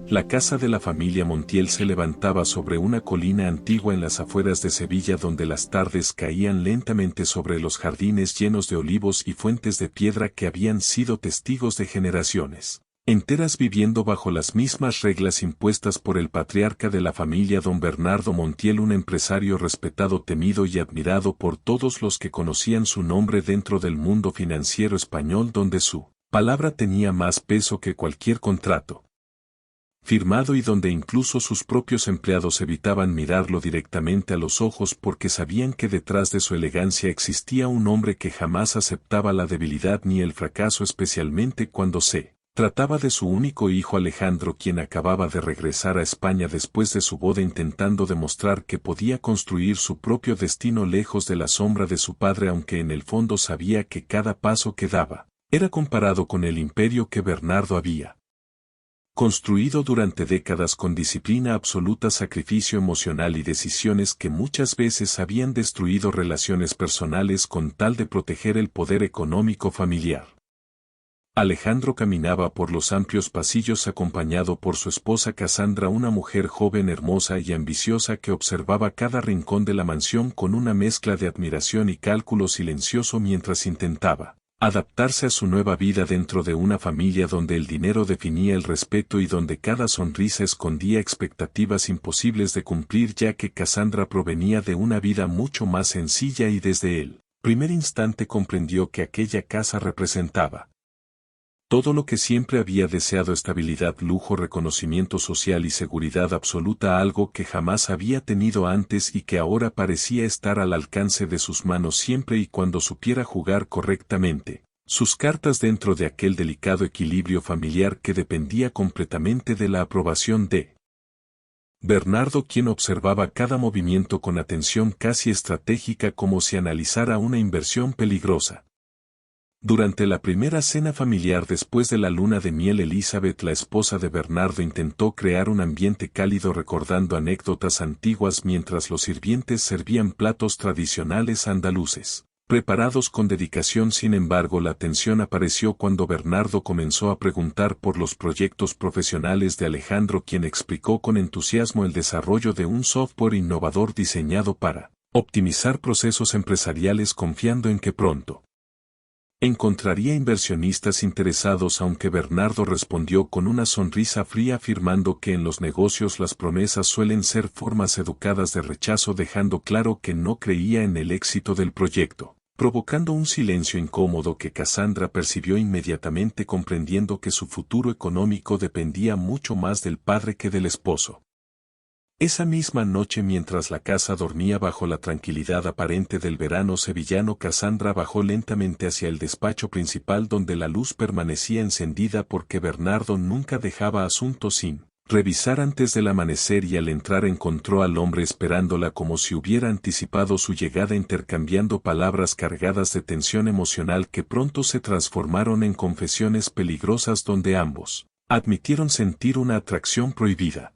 La casa de la familia Montiel se levantaba sobre una colina antigua en las afueras de Sevilla donde las tardes caían lentamente sobre los jardines llenos de olivos y fuentes de piedra que habían sido testigos de generaciones enteras viviendo bajo las mismas reglas impuestas por el patriarca de la familia don Bernardo Montiel, un empresario respetado, temido y admirado por todos los que conocían su nombre dentro del mundo financiero español, donde su palabra tenía más peso que cualquier contrato firmado y donde incluso sus propios empleados evitaban mirarlo directamente a los ojos porque sabían que detrás de su elegancia existía un hombre que jamás aceptaba la debilidad ni el fracaso, especialmente cuando se trataba de su único hijo Alejandro, quien acababa de regresar a España después de su boda, intentando demostrar que podía construir su propio destino lejos de la sombra de su padre, aunque en el fondo sabía que cada paso que daba era comparado con el imperio que Bernardo había construido durante décadas con disciplina absoluta, sacrificio emocional y decisiones que muchas veces habían destruido relaciones personales con tal de proteger el poder económico familiar. Alejandro caminaba por los amplios pasillos acompañado por su esposa Cassandra, una mujer joven, hermosa y ambiciosa que observaba cada rincón de la mansión con una mezcla de admiración y cálculo silencioso mientras intentaba adaptarse a su nueva vida dentro de una familia donde el dinero definía el respeto y donde cada sonrisa escondía expectativas imposibles de cumplir, ya que Cassandra provenía de una vida mucho más sencilla y desde el primer instante comprendió que aquella casa representaba todo lo que siempre había deseado: estabilidad, lujo, reconocimiento social y seguridad absoluta, algo que jamás había tenido antes y que ahora parecía estar al alcance de sus manos siempre y cuando supiera jugar correctamente sus cartas dentro de aquel delicado equilibrio familiar que dependía completamente de la aprobación de Bernardo, quien observaba cada movimiento con atención casi estratégica, como si analizara una inversión peligrosa. Durante la primera cena familiar después de la luna de miel, Elizabeth, la esposa de Bernardo, intentó crear un ambiente cálido recordando anécdotas antiguas mientras los sirvientes servían platos tradicionales andaluces, preparados con dedicación. Sin embargo, la tensión apareció cuando Bernardo comenzó a preguntar por los proyectos profesionales de Alejandro, quien explicó con entusiasmo el desarrollo de un software innovador diseñado para optimizar procesos empresariales, confiando en que pronto encontraría inversionistas interesados, aunque Bernardo respondió con una sonrisa fría afirmando que en los negocios las promesas suelen ser formas educadas de rechazo, dejando claro que no creía en el éxito del proyecto, provocando un silencio incómodo que Cassandra percibió inmediatamente, comprendiendo que su futuro económico dependía mucho más del padre que del esposo. Esa misma noche, mientras la casa dormía bajo la tranquilidad aparente del verano sevillano, Cassandra bajó lentamente hacia el despacho principal donde la luz permanecía encendida porque Bernardo nunca dejaba asuntos sin revisar antes del amanecer, y al entrar encontró al hombre esperándola como si hubiera anticipado su llegada, intercambiando palabras cargadas de tensión emocional que pronto se transformaron en confesiones peligrosas donde ambos admitieron sentir una atracción prohibida,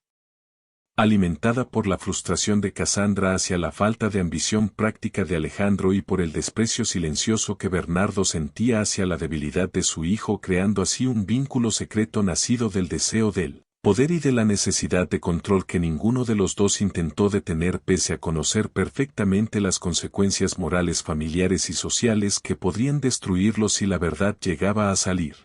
alimentada por la frustración de Cassandra hacia la falta de ambición práctica de Alejandro y por el desprecio silencioso que Bernardo sentía hacia la debilidad de su hijo, creando así un vínculo secreto nacido del deseo del poder y de la necesidad de control que ninguno de los dos intentó detener, pese a conocer perfectamente las consecuencias morales, familiares y sociales que podrían destruirlos si la verdad llegaba a salir.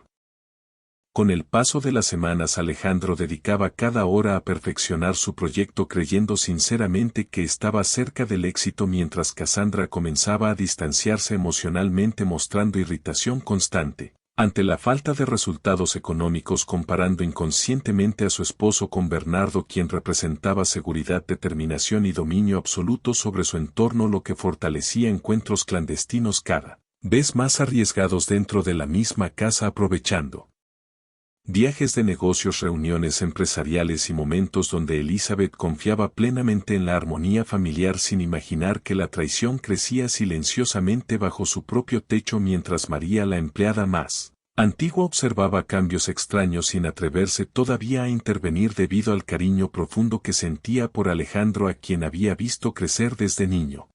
Con el paso de las semanas, Alejandro dedicaba cada hora a perfeccionar su proyecto, creyendo sinceramente que estaba cerca del éxito, mientras Cassandra comenzaba a distanciarse emocionalmente, mostrando irritación constante ante la falta de resultados económicos, comparando inconscientemente a su esposo con Bernardo, quien representaba seguridad, determinación y dominio absoluto sobre su entorno, lo que fortalecía encuentros clandestinos cada vez más arriesgados dentro de la misma casa, aprovechando viajes de negocios, reuniones empresariales y momentos donde Elizabeth confiaba plenamente en la armonía familiar, sin imaginar que la traición crecía silenciosamente bajo su propio techo, mientras María, la empleada más antigua, observaba cambios extraños sin atreverse todavía a intervenir debido al cariño profundo que sentía por Alejandro, a quien había visto crecer desde niño.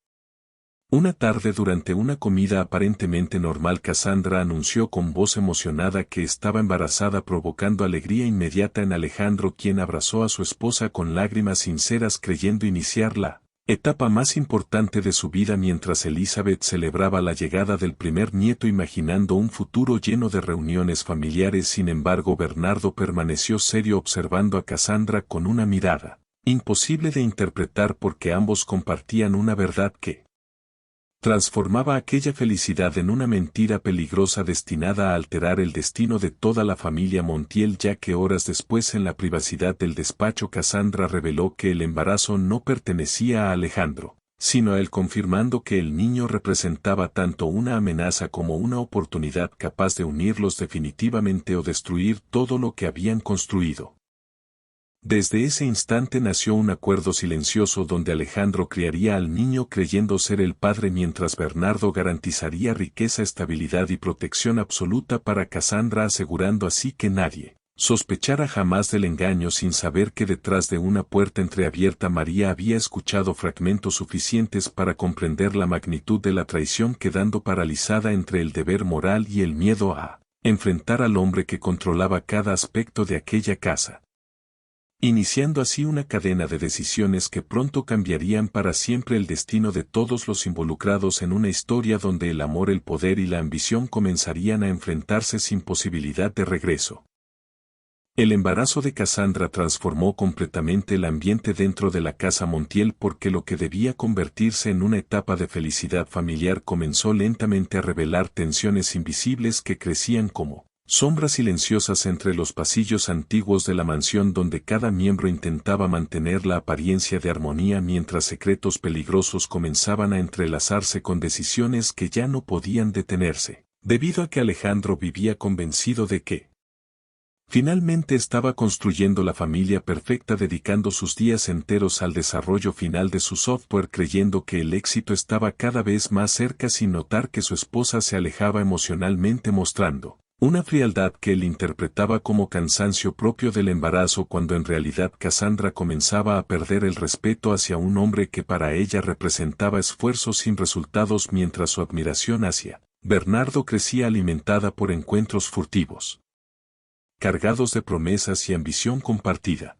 Una tarde durante una comida aparentemente normal, Cassandra anunció con voz emocionada que estaba embarazada, provocando alegría inmediata en Alejandro, quien abrazó a su esposa con lágrimas sinceras, creyendo iniciar la etapa más importante de su vida, mientras Elizabeth celebraba la llegada del primer nieto, imaginando un futuro lleno de reuniones familiares. Sin embargo, Bernardo permaneció serio, observando a Cassandra con una mirada imposible de interpretar, porque ambos compartían una verdad que transformaba aquella felicidad en una mentira peligrosa destinada a alterar el destino de toda la familia Montiel, ya que horas después, en la privacidad del despacho, Cassandra reveló que el embarazo no pertenecía a Alejandro, sino a él, confirmando que el niño representaba tanto una amenaza como una oportunidad capaz de unirlos definitivamente o destruir todo lo que habían construido. Desde ese instante nació un acuerdo silencioso donde Alejandro criaría al niño creyendo ser el padre, mientras Bernardo garantizaría riqueza, estabilidad y protección absoluta para Cassandra, asegurando así que nadie sospechara jamás del engaño, sin saber que detrás de una puerta entreabierta María había escuchado fragmentos suficientes para comprender la magnitud de la traición, quedando paralizada entre el deber moral y el miedo a enfrentar al hombre que controlaba cada aspecto de aquella casa, iniciando así una cadena de decisiones que pronto cambiarían para siempre el destino de todos los involucrados, en una historia donde el amor, el poder y la ambición comenzarían a enfrentarse sin posibilidad de regreso. El embarazo de Cassandra transformó completamente el ambiente dentro de la casa Montiel, porque lo que debía convertirse en una etapa de felicidad familiar comenzó lentamente a revelar tensiones invisibles que crecían como sombras silenciosas entre los pasillos antiguos de la mansión, donde cada miembro intentaba mantener la apariencia de armonía, mientras secretos peligrosos comenzaban a entrelazarse con decisiones que ya no podían detenerse, debido a que Alejandro vivía convencido de que finalmente estaba construyendo la familia perfecta, dedicando sus días enteros al desarrollo final de su software, creyendo que el éxito estaba cada vez más cerca, sin notar que su esposa se alejaba emocionalmente, mostrando una frialdad que él interpretaba como cansancio propio del embarazo, cuando en realidad Cassandra comenzaba a perder el respeto hacia un hombre que para ella representaba esfuerzos sin resultados, mientras su admiración hacia Bernardo crecía, alimentada por encuentros furtivos, cargados de promesas y ambición compartida.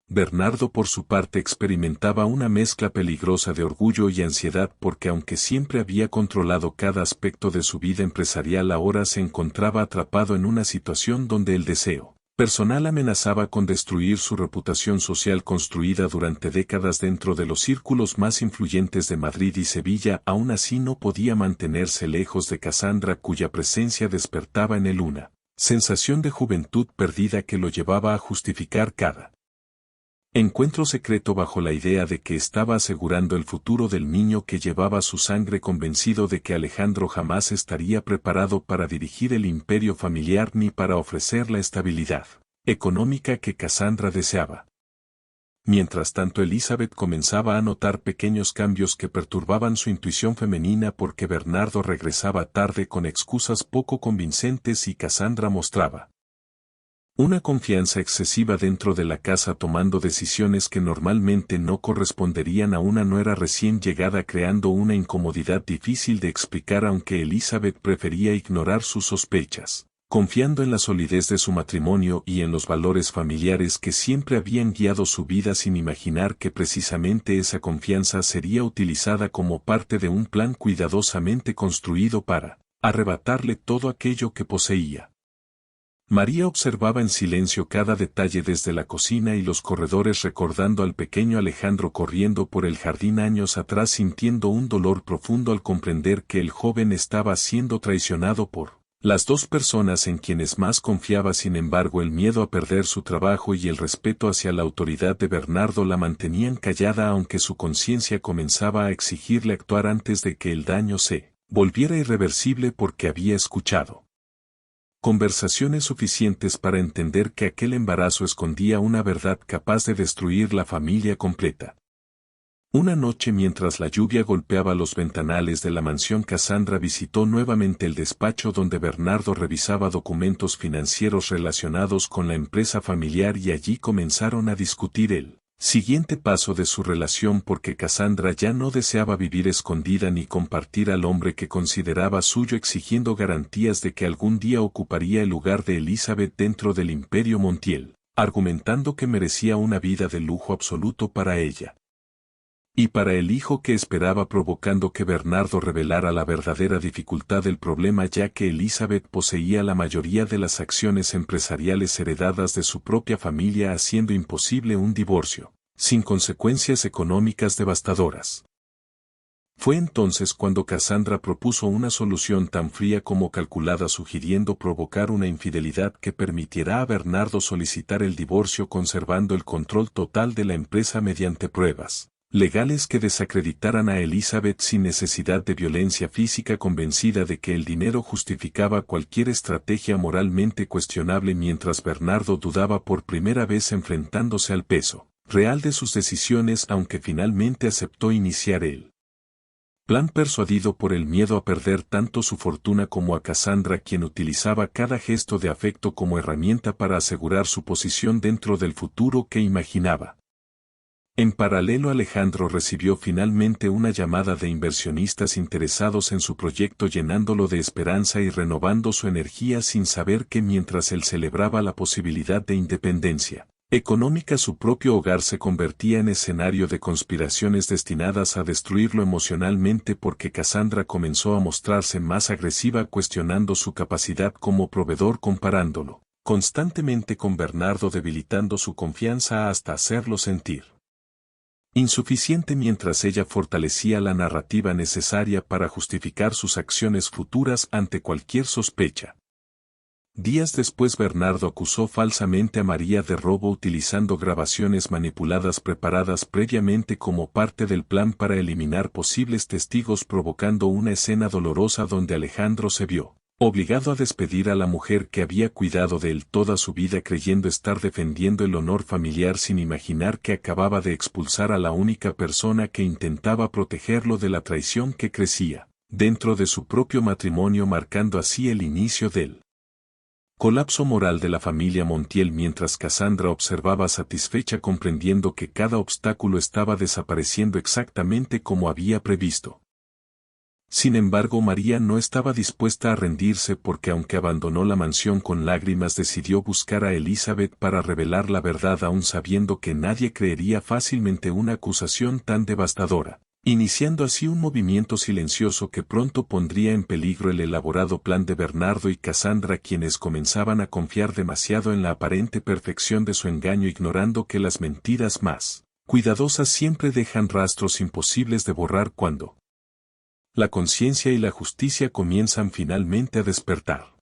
Bernardo, por su parte, experimentaba una mezcla peligrosa de orgullo y ansiedad, porque aunque siempre había controlado cada aspecto de su vida empresarial, ahora se encontraba atrapado en una situación donde el deseo personal amenazaba con destruir su reputación social construida durante décadas dentro de los círculos más influyentes de Madrid y Sevilla. Aún así no podía mantenerse lejos de Cassandra, cuya presencia despertaba en él una sensación de juventud perdida que lo llevaba a justificar cada encuentro secreto bajo la idea de que estaba asegurando el futuro del niño que llevaba su sangre, convencido de que Alejandro jamás estaría preparado para dirigir el imperio familiar ni para ofrecer la estabilidad económica que Cassandra deseaba. Mientras tanto, Elizabeth comenzaba a notar pequeños cambios que perturbaban su intuición femenina, porque Bernardo regresaba tarde con excusas poco convincentes y Cassandra mostraba una confianza excesiva dentro de la casa, tomando decisiones que normalmente no corresponderían a una nuera recién llegada, creando una incomodidad difícil de explicar, aunque Elizabeth prefería ignorar sus sospechas, confiando en la solidez de su matrimonio y en los valores familiares que siempre habían guiado su vida, sin imaginar que precisamente esa confianza sería utilizada como parte de un plan cuidadosamente construido para arrebatarle todo aquello que poseía. María observaba en silencio cada detalle desde la cocina y los corredores, recordando al pequeño Alejandro corriendo por el jardín años atrás, sintiendo un dolor profundo al comprender que el joven estaba siendo traicionado por las dos personas en quienes más confiaba. Sin embargo, el miedo a perder su trabajo y el respeto hacia la autoridad de Bernardo la mantenían callada, aunque su conciencia comenzaba a exigirle actuar antes de que el daño se volviera irreversible, porque había escuchado conversaciones suficientes para entender que aquel embarazo escondía una verdad capaz de destruir la familia completa. Una noche, mientras la lluvia golpeaba los ventanales de la mansión, Cassandra visitó nuevamente el despacho donde Bernardo revisaba documentos financieros relacionados con la empresa familiar, y allí comenzaron a discutir el siguiente paso de su relación porque Cassandra ya no deseaba vivir escondida ni compartir al hombre que consideraba suyo, exigiendo garantías de que algún día ocuparía el lugar de Elizabeth dentro del Imperio Montiel, argumentando que merecía una vida de lujo absoluto para ella y para el hijo que esperaba, provocando que Bernardo revelara la verdadera dificultad del problema, ya que Elizabeth poseía la mayoría de las acciones empresariales heredadas de su propia familia, haciendo imposible un divorcio, sin consecuencias económicas devastadoras. Fue entonces cuando Cassandra propuso una solución tan fría como calculada, sugiriendo provocar una infidelidad que permitiera a Bernardo solicitar el divorcio conservando el control total de la empresa mediante pruebas legales que desacreditaran a Elizabeth sin necesidad de violencia física, convencida de que el dinero justificaba cualquier estrategia moralmente cuestionable, mientras Bernardo dudaba por primera vez enfrentándose al peso real de sus decisiones, aunque finalmente aceptó iniciar el plan, persuadido por el miedo a perder tanto su fortuna como a Cassandra, quien utilizaba cada gesto de afecto como herramienta para asegurar su posición dentro del futuro que imaginaba. En paralelo, Alejandro recibió finalmente una llamada de inversionistas interesados en su proyecto, llenándolo de esperanza y renovando su energía, sin saber que mientras él celebraba la posibilidad de independencia económica, su propio hogar se convertía en escenario de conspiraciones destinadas a destruirlo emocionalmente, porque Cassandra comenzó a mostrarse más agresiva, cuestionando su capacidad como proveedor, comparándolo constantemente con Bernardo, debilitando su confianza hasta hacerlo sentir insuficiente, mientras ella fortalecía la narrativa necesaria para justificar sus acciones futuras ante cualquier sospecha. Días después, Bernardo acusó falsamente a María de robo, utilizando grabaciones manipuladas preparadas previamente como parte del plan para eliminar posibles testigos, provocando una escena dolorosa donde Alejandro se vio obligado a despedir a la mujer que había cuidado de él toda su vida, creyendo estar defendiendo el honor familiar, sin imaginar que acababa de expulsar a la única persona que intentaba protegerlo de la traición que crecía dentro de su propio matrimonio, marcando así el inicio del colapso moral de la familia Montiel, mientras Cassandra observaba satisfecha, comprendiendo que cada obstáculo estaba desapareciendo exactamente como había previsto. Sin embargo, María no estaba dispuesta a rendirse, porque aunque abandonó la mansión con lágrimas, decidió buscar a Elizabeth para revelar la verdad, aún sabiendo que nadie creería fácilmente una acusación tan devastadora, iniciando así un movimiento silencioso que pronto pondría en peligro el elaborado plan de Bernardo y Cassandra, quienes comenzaban a confiar demasiado en la aparente perfección de su engaño, ignorando que las mentiras más cuidadosas siempre dejan rastros imposibles de borrar cuando la conciencia y la justicia comienzan finalmente a despertar.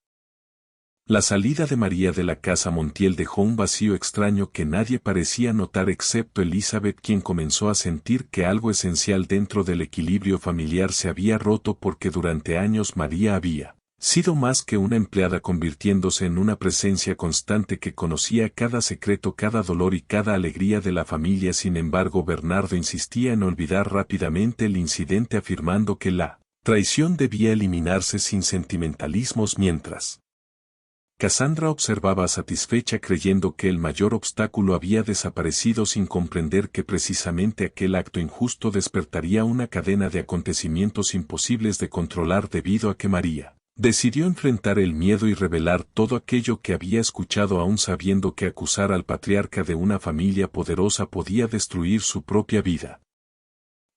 La salida de María de la casa Montiel dejó un vacío extraño que nadie parecía notar excepto Elizabeth, quien comenzó a sentir que algo esencial dentro del equilibrio familiar se había roto, porque durante años María había sido más que una empleada, convirtiéndose en una presencia constante que conocía cada secreto, cada dolor y cada alegría de la familia. Sin embargo, Bernardo insistía en olvidar rápidamente el incidente, afirmando que la traición debía eliminarse sin sentimentalismos, mientras Cassandra observaba satisfecha, creyendo que el mayor obstáculo había desaparecido, sin comprender que precisamente aquel acto injusto despertaría una cadena de acontecimientos imposibles de controlar, debido a que María decidió enfrentar el miedo y revelar todo aquello que había escuchado, aún sabiendo que acusar al patriarca de una familia poderosa podía destruir su propia vida.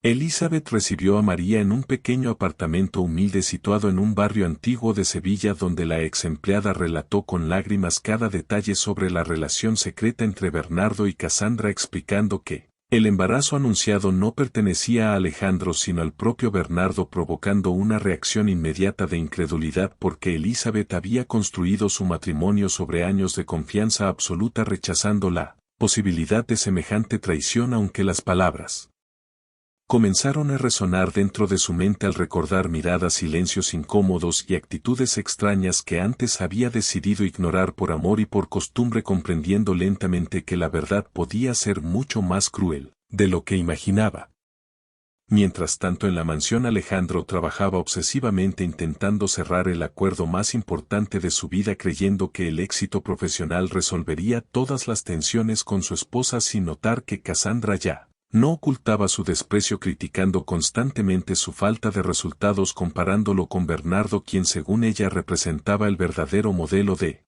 Elizabeth recibió a María en un pequeño apartamento humilde situado en un barrio antiguo de Sevilla, donde la ex empleada relató con lágrimas cada detalle sobre la relación secreta entre Bernardo y Cassandra, explicando que el embarazo anunciado no pertenecía a Alejandro sino al propio Bernardo, provocando una reacción inmediata de incredulidad, porque Elizabeth había construido su matrimonio sobre años de confianza absoluta, rechazando la posibilidad de semejante traición, aunque las palabras comenzaron a resonar dentro de su mente al recordar miradas, silencios incómodos y actitudes extrañas que antes había decidido ignorar por amor y por costumbre, comprendiendo lentamente que la verdad podía ser mucho más cruel de lo que imaginaba. Mientras tanto en la mansión Alejandro trabajaba obsesivamente intentando cerrar el acuerdo más importante de su vida creyendo que el éxito profesional resolvería todas las tensiones con su esposa sin notar que Cassandra ya no ocultaba su desprecio criticando constantemente su falta de resultados comparándolo con Bernardo quien según ella representaba el verdadero modelo de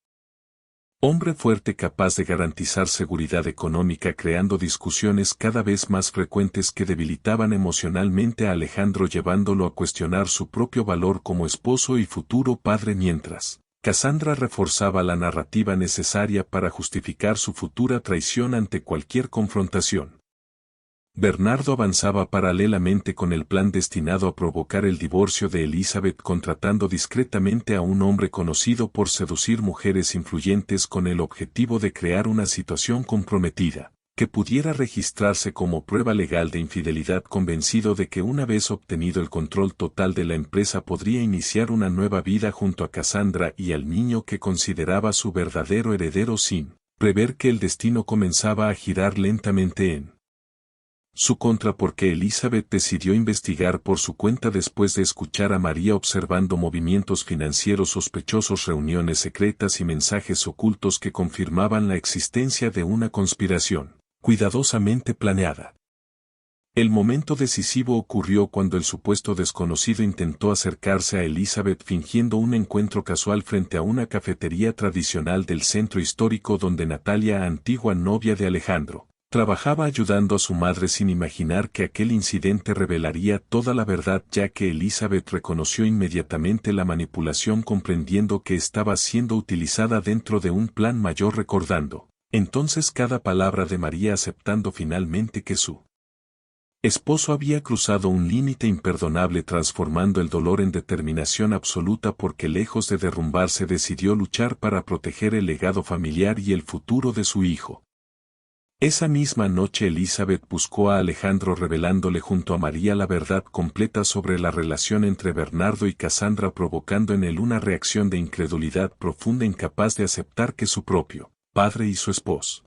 hombre fuerte capaz de garantizar seguridad económica creando discusiones cada vez más frecuentes que debilitaban emocionalmente a Alejandro llevándolo a cuestionar su propio valor como esposo y futuro padre mientras Cassandra reforzaba la narrativa necesaria para justificar su futura traición ante cualquier confrontación. Bernardo avanzaba paralelamente con el plan destinado a provocar el divorcio de Elizabeth contratando discretamente a un hombre conocido por seducir mujeres influyentes con el objetivo de crear una situación comprometida, que pudiera registrarse como prueba legal de infidelidad convencido de que una vez obtenido el control total de la empresa podría iniciar una nueva vida junto a Cassandra y al niño que consideraba su verdadero heredero sin prever que el destino comenzaba a girar lentamente en su contra porque Elizabeth decidió investigar por su cuenta después de escuchar a María observando movimientos financieros sospechosos, reuniones secretas y mensajes ocultos que confirmaban la existencia de una conspiración cuidadosamente planeada. El momento decisivo ocurrió cuando el supuesto desconocido intentó acercarse a Elizabeth fingiendo un encuentro casual frente a una cafetería tradicional del centro histórico donde Natalia, antigua novia de Alejandro, trabajaba ayudando a su madre sin imaginar que aquel incidente revelaría toda la verdad ya que Elizabeth reconoció inmediatamente la manipulación comprendiendo que estaba siendo utilizada dentro de un plan mayor recordando entonces cada palabra de María aceptando finalmente que su esposo había cruzado un límite imperdonable transformando el dolor en determinación absoluta porque lejos de derrumbarse decidió luchar para proteger el legado familiar y el futuro de su hijo. Esa misma noche Elizabeth buscó a Alejandro revelándole junto a María la verdad completa sobre la relación entre Bernardo y Cassandra provocando en él una reacción de incredulidad profunda incapaz de aceptar que su propio padre y su esposo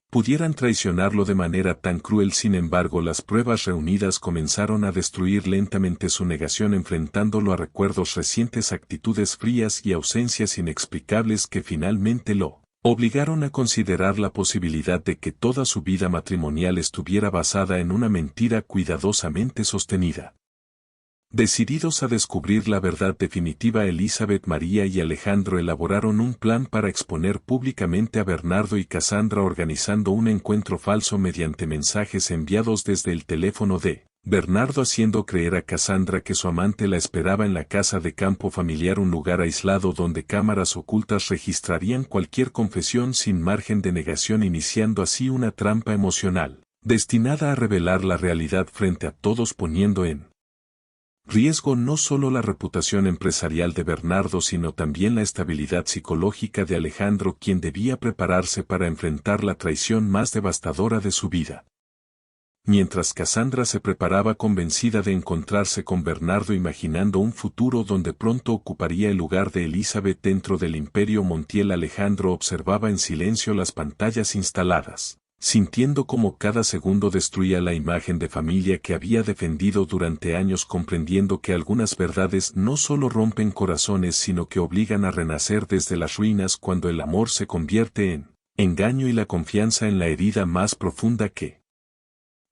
pudieran traicionarlo de manera tan cruel. Sin embargo, las pruebas reunidas comenzaron a destruir lentamente su negación enfrentándolo a recuerdos recientes, actitudes frías y ausencias inexplicables que finalmente lo obligaron a considerar la posibilidad de que toda su vida matrimonial estuviera basada en una mentira cuidadosamente sostenida. Decididos a descubrir la verdad definitiva, Elizabeth, María y Alejandro elaboraron un plan para exponer públicamente a Bernardo y Cassandra organizando un encuentro falso mediante mensajes enviados desde el teléfono de Bernardo haciendo creer a Cassandra que su amante la esperaba en la casa de campo familiar, un lugar aislado donde cámaras ocultas registrarían cualquier confesión sin margen de negación, iniciando así una trampa emocional, destinada a revelar la realidad frente a todos poniendo en riesgo no solo la reputación empresarial de Bernardo sino también la estabilidad psicológica de Alejandro quien debía prepararse para enfrentar la traición más devastadora de su vida. Mientras Cassandra se preparaba convencida de encontrarse con Bernardo imaginando un futuro donde pronto ocuparía el lugar de Elizabeth dentro del Imperio Montiel, Alejandro observaba en silencio las pantallas instaladas, sintiendo como cada segundo destruía la imagen de familia que había defendido durante años, comprendiendo que algunas verdades no solo rompen corazones sino que obligan a renacer desde las ruinas cuando el amor se convierte en engaño y la confianza en la herida más profunda que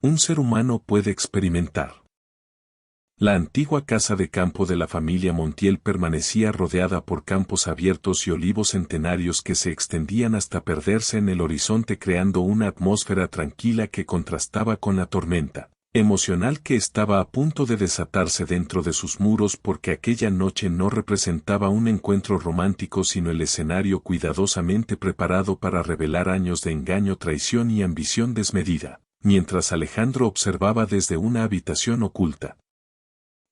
un ser humano puede experimentar. La antigua casa de campo de la familia Montiel permanecía rodeada por campos abiertos y olivos centenarios que se extendían hasta perderse en el horizonte creando una atmósfera tranquila que contrastaba con la tormenta emocional que estaba a punto de desatarse dentro de sus muros porque aquella noche no representaba un encuentro romántico sino el escenario cuidadosamente preparado para revelar años de engaño, traición y ambición desmedida, mientras Alejandro observaba desde una habitación oculta.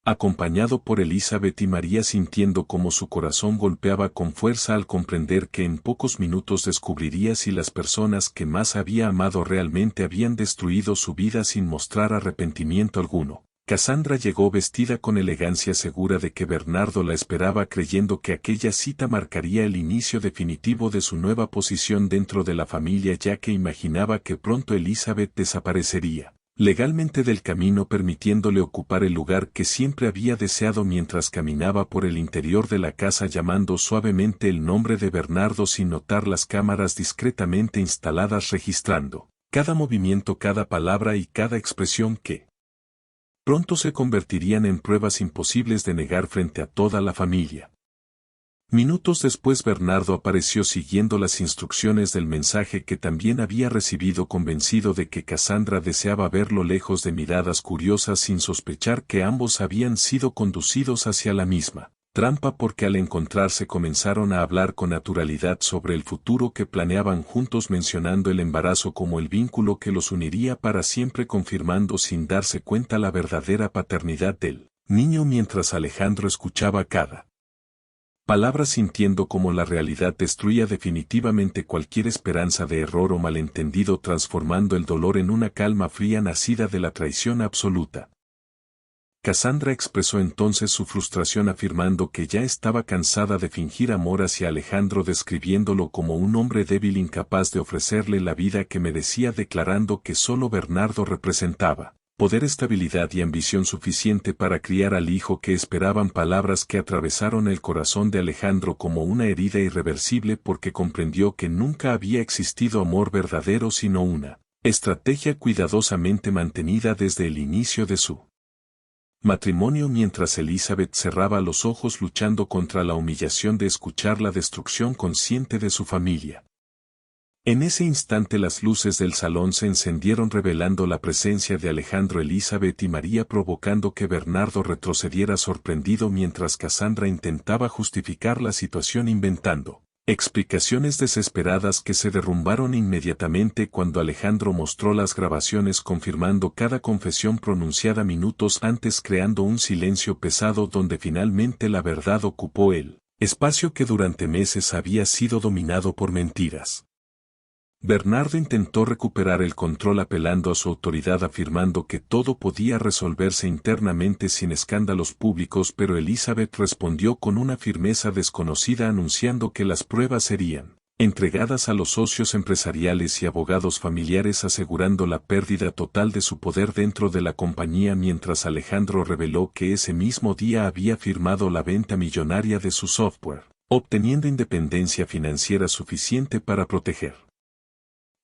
Acompañado por Elizabeth y María sintiendo cómo su corazón golpeaba con fuerza al comprender que en pocos minutos descubriría si las personas que más había amado realmente habían destruido su vida sin mostrar arrepentimiento alguno. Cassandra llegó vestida con elegancia segura de que Bernardo la esperaba creyendo que aquella cita marcaría el inicio definitivo de su nueva posición dentro de la familia ya que imaginaba que pronto Elizabeth desaparecería, legalmente del camino, permitiéndole ocupar el lugar que siempre había deseado mientras caminaba por el interior de la casa, llamando suavemente el nombre de Bernardo sin notar las cámaras discretamente instaladas, registrando cada movimiento, cada palabra y cada expresión que pronto se convertirían en pruebas imposibles de negar frente a toda la familia. Minutos después Bernardo apareció siguiendo las instrucciones del mensaje que también había recibido, convencido de que Cassandra deseaba verlo lejos de miradas curiosas, sin sospechar que ambos habían sido conducidos hacia la misma trampa, porque al encontrarse comenzaron a hablar con naturalidad sobre el futuro que planeaban juntos, mencionando el embarazo como el vínculo que los uniría para siempre, confirmando sin darse cuenta la verdadera paternidad del niño, mientras Alejandro escuchaba cada palabra, sintiendo cómo la realidad destruía definitivamente cualquier esperanza de error o malentendido, transformando el dolor en una calma fría nacida de la traición absoluta. Cassandra expresó entonces su frustración, afirmando que ya estaba cansada de fingir amor hacia Alejandro, describiéndolo como un hombre débil incapaz de ofrecerle la vida que merecía, declarando que solo Bernardo representaba poder, estabilidad y ambición suficiente para criar al hijo que esperaban, palabras que atravesaron el corazón de Alejandro como una herida irreversible, porque comprendió que nunca había existido amor verdadero, sino una estrategia cuidadosamente mantenida desde el inicio de su matrimonio, mientras Elizabeth cerraba los ojos luchando contra la humillación de escuchar la destrucción consciente de su familia. En ese instante las luces del salón se encendieron, revelando la presencia de Alejandro, Elizabeth y María, provocando que Bernardo retrocediera sorprendido, mientras Cassandra intentaba justificar la situación inventando explicaciones desesperadas que se derrumbaron inmediatamente cuando Alejandro mostró las grabaciones, confirmando cada confesión pronunciada minutos antes, creando un silencio pesado donde finalmente la verdad ocupó el espacio que durante meses había sido dominado por mentiras. Bernardo intentó recuperar el control apelando a su autoridad, afirmando que todo podía resolverse internamente sin escándalos públicos, pero Elizabeth respondió con una firmeza desconocida, anunciando que las pruebas serían entregadas a los socios empresariales y abogados familiares, asegurando la pérdida total de su poder dentro de la compañía, mientras Alejandro reveló que ese mismo día había firmado la venta millonaria de su software, obteniendo independencia financiera suficiente para proteger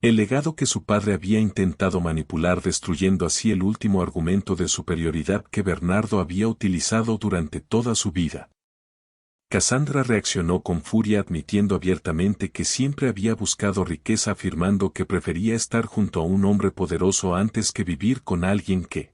el legado que su padre había intentado manipular, destruyendo así el último argumento de superioridad que Bernardo había utilizado durante toda su vida. Cassandra reaccionó con furia, admitiendo abiertamente que siempre había buscado riqueza, afirmando que prefería estar junto a un hombre poderoso antes que vivir con alguien que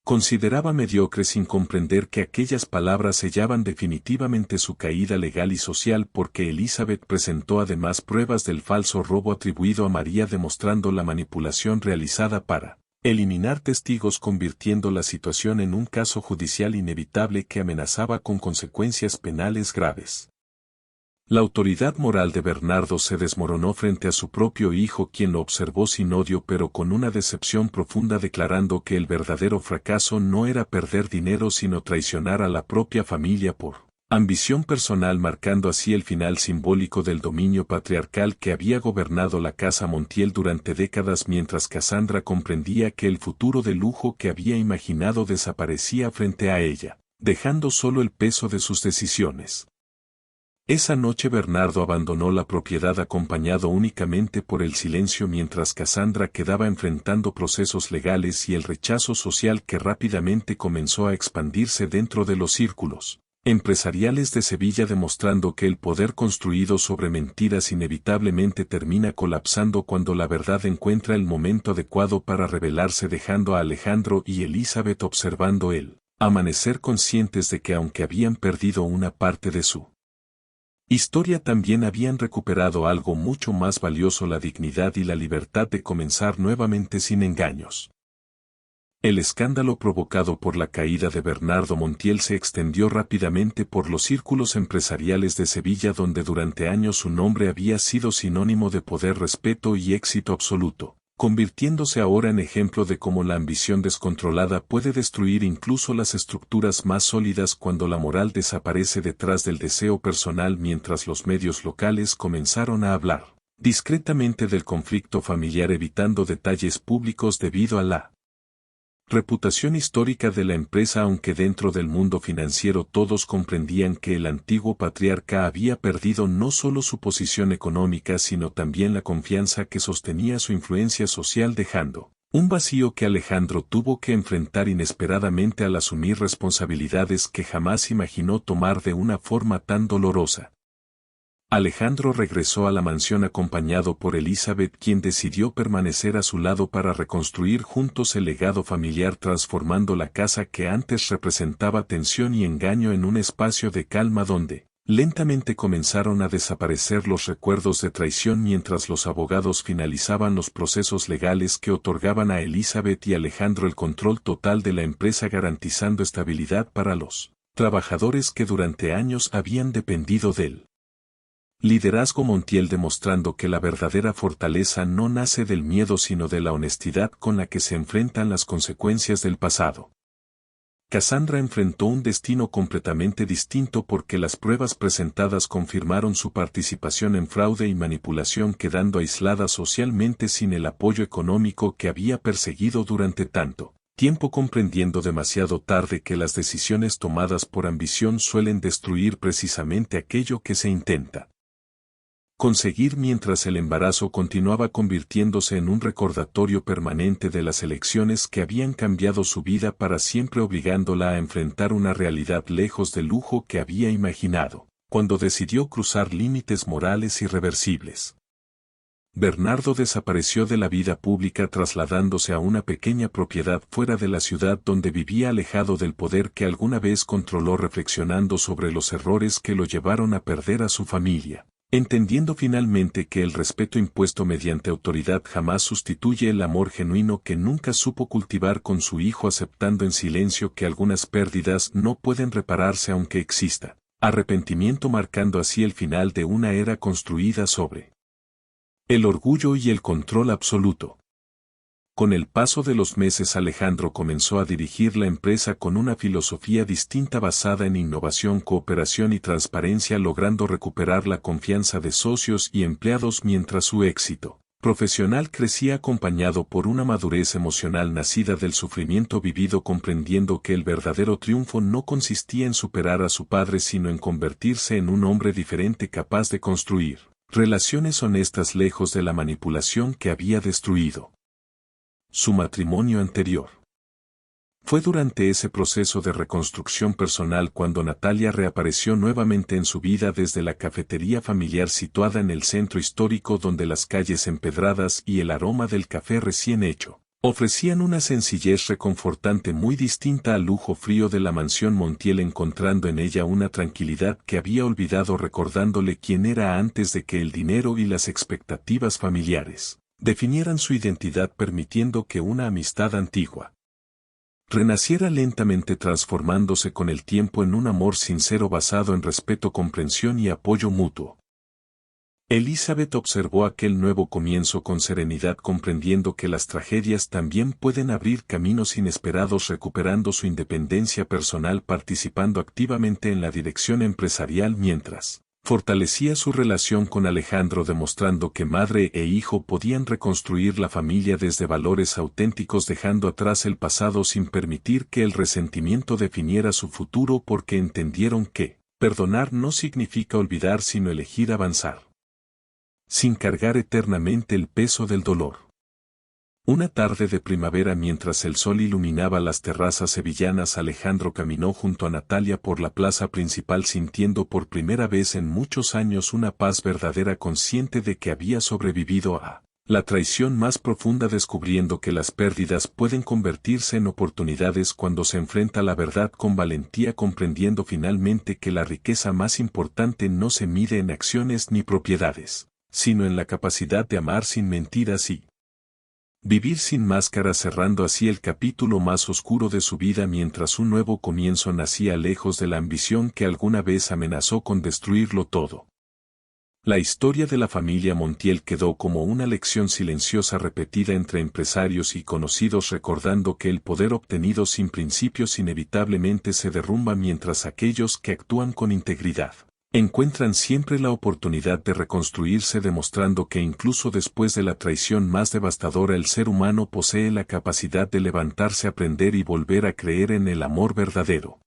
consideraba mediocre, sin comprender que aquellas palabras sellaban definitivamente su caída legal y social, porque Elizabeth presentó además pruebas del falso robo atribuido a María, demostrando la manipulación realizada para eliminar testigos, convirtiendo la situación en un caso judicial inevitable que amenazaba con consecuencias penales graves. La autoridad moral de Bernardo se desmoronó frente a su propio hijo, quien lo observó sin odio pero con una decepción profunda, declarando que el verdadero fracaso no era perder dinero sino traicionar a la propia familia por ambición personal, marcando así el final simbólico del dominio patriarcal que había gobernado la casa Montiel durante décadas, mientras Cassandra comprendía que el futuro de lujo que había imaginado desaparecía frente a ella, dejando solo el peso de sus decisiones. Esa noche Bernardo abandonó la propiedad acompañado únicamente por el silencio, mientras Cassandra quedaba enfrentando procesos legales y el rechazo social que rápidamente comenzó a expandirse dentro de los círculos empresariales de Sevilla, demostrando que el poder construido sobre mentiras inevitablemente termina colapsando cuando la verdad encuentra el momento adecuado para revelarse, dejando a Alejandro y Elizabeth observando el amanecer, conscientes de que aunque habían perdido una parte de su historia, también habían recuperado algo mucho más valioso: la dignidad y la libertad de comenzar nuevamente sin engaños. El escándalo provocado por la caída de Bernardo Montiel se extendió rápidamente por los círculos empresariales de Sevilla, donde durante años su nombre había sido sinónimo de poder, respeto y éxito absoluto, convirtiéndose ahora en ejemplo de cómo la ambición descontrolada puede destruir incluso las estructuras más sólidas cuando la moral desaparece detrás del deseo personal. Mientras los medios locales comenzaron a hablar discretamente del conflicto familiar evitando detalles públicos debido a la reputación histórica de la empresa, aunque dentro del mundo financiero todos comprendían que el antiguo patriarca había perdido no solo su posición económica sino también la confianza que sostenía su influencia social, dejando un vacío que Alejandro tuvo que enfrentar inesperadamente al asumir responsabilidades que jamás imaginó tomar de una forma tan dolorosa. Alejandro regresó a la mansión acompañado por Elizabeth, quien decidió permanecer a su lado para reconstruir juntos el legado familiar, transformando la casa que antes representaba tensión y engaño en un espacio de calma donde lentamente comenzaron a desaparecer los recuerdos de traición mientras los abogados finalizaban los procesos legales que otorgaban a Elizabeth y Alejandro el control total de la empresa, garantizando estabilidad para los trabajadores que durante años habían dependido de él. Liderazgo Montiel, demostrando que la verdadera fortaleza no nace del miedo sino de la honestidad con la que se enfrentan las consecuencias del pasado. Cassandra enfrentó un destino completamente distinto porque las pruebas presentadas confirmaron su participación en fraude y manipulación, quedando aislada socialmente sin el apoyo económico que había perseguido durante tanto tiempo, comprendiendo demasiado tarde que las decisiones tomadas por ambición suelen destruir precisamente aquello que se intenta conseguir. Mientras el embarazo continuaba convirtiéndose en un recordatorio permanente de las elecciones que habían cambiado su vida para siempre, obligándola a enfrentar una realidad lejos del lujo que había imaginado, cuando decidió cruzar límites morales irreversibles. Bernardo desapareció de la vida pública, trasladándose a una pequeña propiedad fuera de la ciudad donde vivía, alejado del poder que alguna vez controló, reflexionando sobre los errores que lo llevaron a perder a su familia. Entendiendo finalmente que el respeto impuesto mediante autoridad jamás sustituye el amor genuino que nunca supo cultivar con su hijo, aceptando en silencio que algunas pérdidas no pueden repararse aunque exista arrepentimiento, marcando así el final de una era construida sobre el orgullo y el control absoluto. Con el paso de los meses, Alejandro comenzó a dirigir la empresa con una filosofía distinta basada en innovación, cooperación y transparencia, logrando recuperar la confianza de socios y empleados mientras su éxito profesional crecía, acompañado por una madurez emocional nacida del sufrimiento vivido, comprendiendo que el verdadero triunfo no consistía en superar a su padre sino en convertirse en un hombre diferente, capaz de construir relaciones honestas lejos de la manipulación que había destruido su matrimonio anterior. Fue durante ese proceso de reconstrucción personal cuando Natalia reapareció nuevamente en su vida desde la cafetería familiar situada en el centro histórico, donde las calles empedradas y el aroma del café recién hecho ofrecían una sencillez reconfortante muy distinta al lujo frío de la mansión Montiel, encontrando en ella una tranquilidad que había olvidado, recordándole quién era antes de que el dinero y las expectativas familiares definieran su identidad, permitiendo que una amistad antigua renaciera lentamente, transformándose con el tiempo en un amor sincero basado en respeto, comprensión y apoyo mutuo. Elizabeth observó aquel nuevo comienzo con serenidad, comprendiendo que las tragedias también pueden abrir caminos inesperados, recuperando su independencia personal, participando activamente en la dirección empresarial mientras fortalecía su relación con Alejandro, demostrando que madre e hijo podían reconstruir la familia desde valores auténticos, dejando atrás el pasado sin permitir que el resentimiento definiera su futuro, porque entendieron que perdonar no significa olvidar sino elegir avanzar, sin cargar eternamente el peso del dolor. Una tarde de primavera, mientras el sol iluminaba las terrazas sevillanas, Alejandro caminó junto a Natalia por la plaza principal, sintiendo por primera vez en muchos años una paz verdadera, consciente de que había sobrevivido a la traición más profunda, descubriendo que las pérdidas pueden convertirse en oportunidades cuando se enfrenta a la verdad con valentía, comprendiendo finalmente que la riqueza más importante no se mide en acciones ni propiedades, sino en la capacidad de amar sin mentiras y vivir sin máscaras, cerrando así el capítulo más oscuro de su vida mientras un nuevo comienzo nacía lejos de la ambición que alguna vez amenazó con destruirlo todo. La historia de la familia Montiel quedó como una lección silenciosa repetida entre empresarios y conocidos, recordando que el poder obtenido sin principios inevitablemente se derrumba, mientras aquellos que actúan con integridad encuentran siempre la oportunidad de reconstruirse demostrando que incluso después de la traición más devastadora el ser humano posee la capacidad de levantarse, aprender y volver a creer en el amor verdadero.